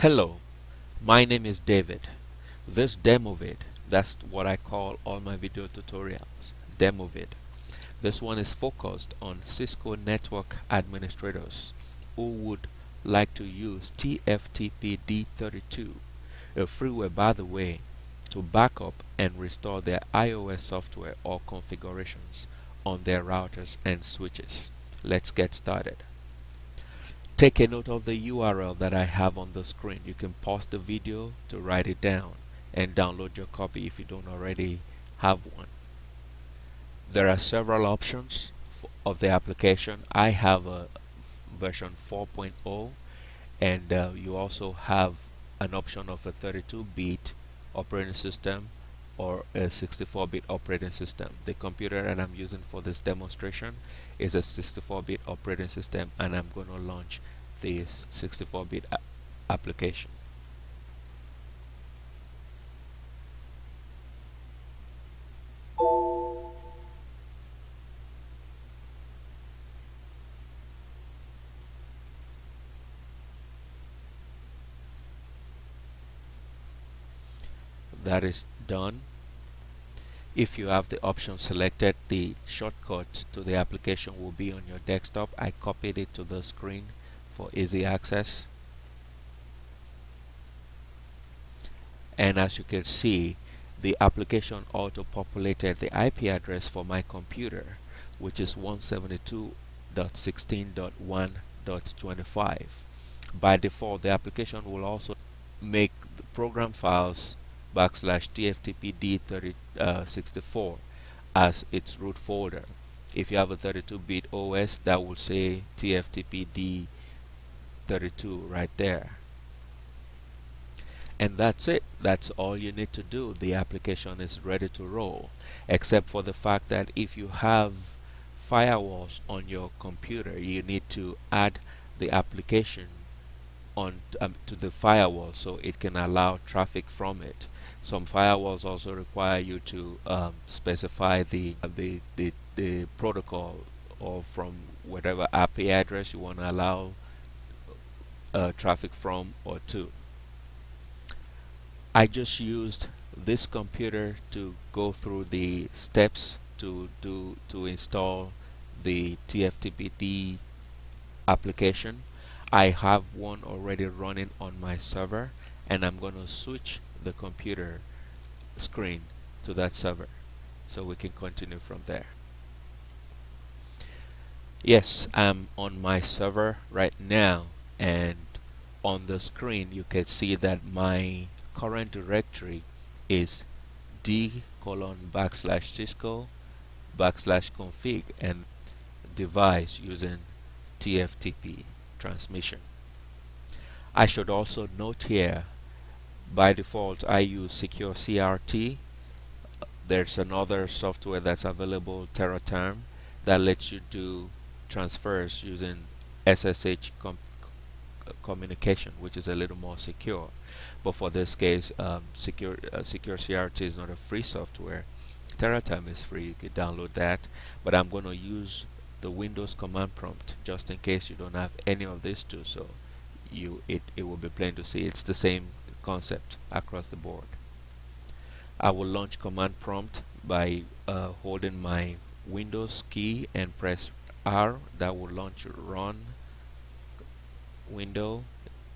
Hello, my name is David. This demo vid, that's what I call all my video tutorials, demo vid. This one is focused on Cisco network administrators who would like to use TFTPD32, a freeware by the way, to backup and restore their iOS software or configurations on their routers and switches. Let's get started. Take a note of the URL that I have on the screen. You can pause the video to write it down and download your copy if you don't already have one. There are several options of the application. I have a version 4.0 and you also have an option of a 32-bit operating system or a 64-bit operating system. The computer that I'm using for this demonstration is a 64-bit operating system, and I'm going to launch this 64-bit application. That is done. If you have the option selected, the shortcut to the application will be on your desktop. I copied it to the screen for easy access. And as you can see, the application auto-populated the IP address for my computer, which is 172.16.1.25. By default, the application will also make the program files /tftpd32 as its root folder. If you have a 32-bit OS, that will say tftpd32 right there. And that's it. That's all you need to do. The application is ready to roll, except for the fact that if you have firewalls on your computer, you need to add the application on to the firewall so it can allow traffic from it. Some firewalls also require you to specify the protocol, or from whatever IP address you want to allow traffic from or to. I just used this computer to go through the steps to install the TFTPD application. I have one already running on my server, and I'm going to switch the computer screen to that server so we can continue from there. Yes, I'm on my server right now, and on the screen you can see that my current directory is d:/cisco/config and device using TFTP transmission. I should also note here, by default I use SecureCRT. There's another software that's available, TeraTerm, that lets you do transfers using SSH communication, which is a little more secure. But for this case, SecureCRT is not a free software. TeraTerm is free, you can download that, but I'm going to use the Windows command prompt just in case you don't have any of these two, so it will be plain to see it's the same concept across the board. I will launch command prompt by holding my Windows key and press R. That will launch run window.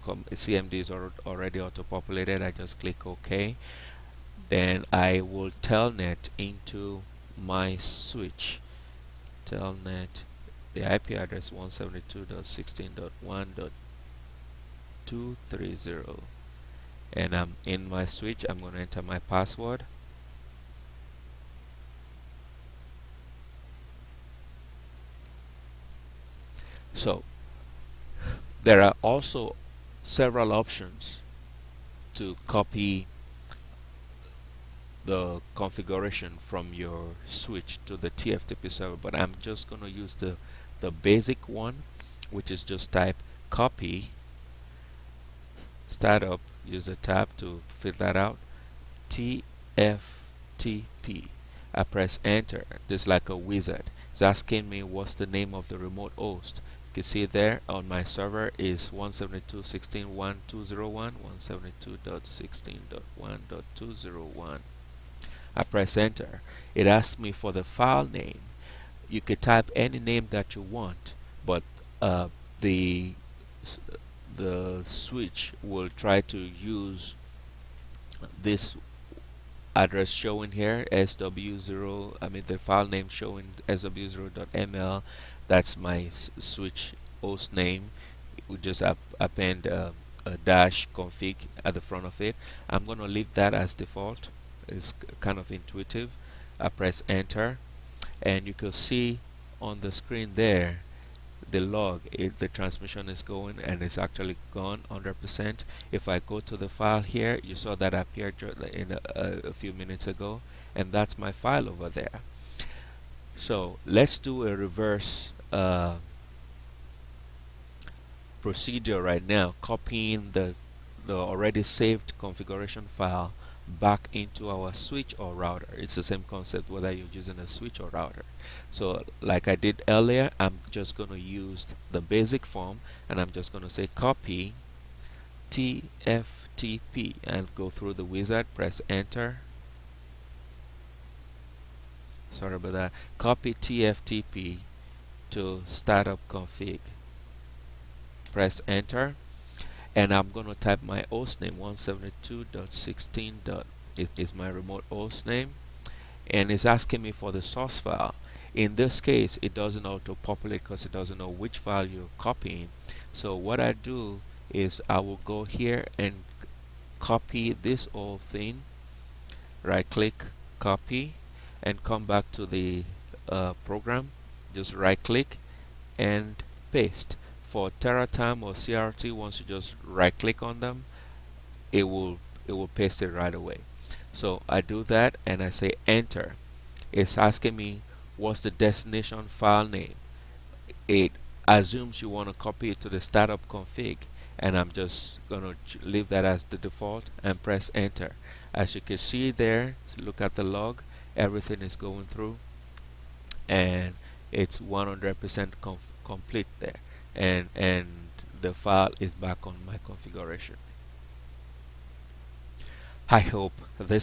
CMD is already auto-populated. I just click OK. Then I will telnet into my switch. Telnet, the IP address 172.16.1.230, and I'm in my switch. I'm going to enter my password. So there are also several options to copy the configuration from your switch to the TFTP server, but I'm just going to use the basic one, which is just type copy startup, use a tab to fill that out, TFTP. I press enter. Just like a wizard, it's asking me what's the name of the remote host. can see there on my server is 172.16.1.201, 172.16.1.201. I press enter. It asks me for the file name. You could type any name that you want, but the the switch will try to use this address showing here, sw0, I mean the file name showing sw0.ml. That's my switch host name. We just append a dash config at the front of it. I'm going to leave that as default. It's kind of intuitive. I press enter, and you can see on the screen there the log. The transmission is going, and it's actually gone 100%. If I go to the file here, you saw that appeared in a few minutes ago, and that's my file over there. So let's do a reverse procedure right now, copying the already saved configuration file back into our switch or router. It's the same concept whether you're using a switch or router. So like I did earlier, I'm just going to use the basic form, and I'm just going to say copy TFTP and go through the wizard, press enter. Sorry about that. Copy TFTP to startup config. Press enter, and I'm going to type my host name. 172.16. Is my remote host name, and it's asking me for the source file. In this case, it doesn't auto populate because it doesn't know which file you're copying. So what I do is I will go here and copy this whole thing, right click, copy, and come back to the program, just right click and paste. For TeraTerm or CRT, once you just right click on them, it will paste it right away. So I do that and I say enter. It's asking me what's the destination file name. It assumes you want to copy it to the startup config, and I'm just gonna leave that as the default and press enter. As you can see there, look at the log, everything is going through, and it's 100% complete there, and the file is back on my configuration. I hope this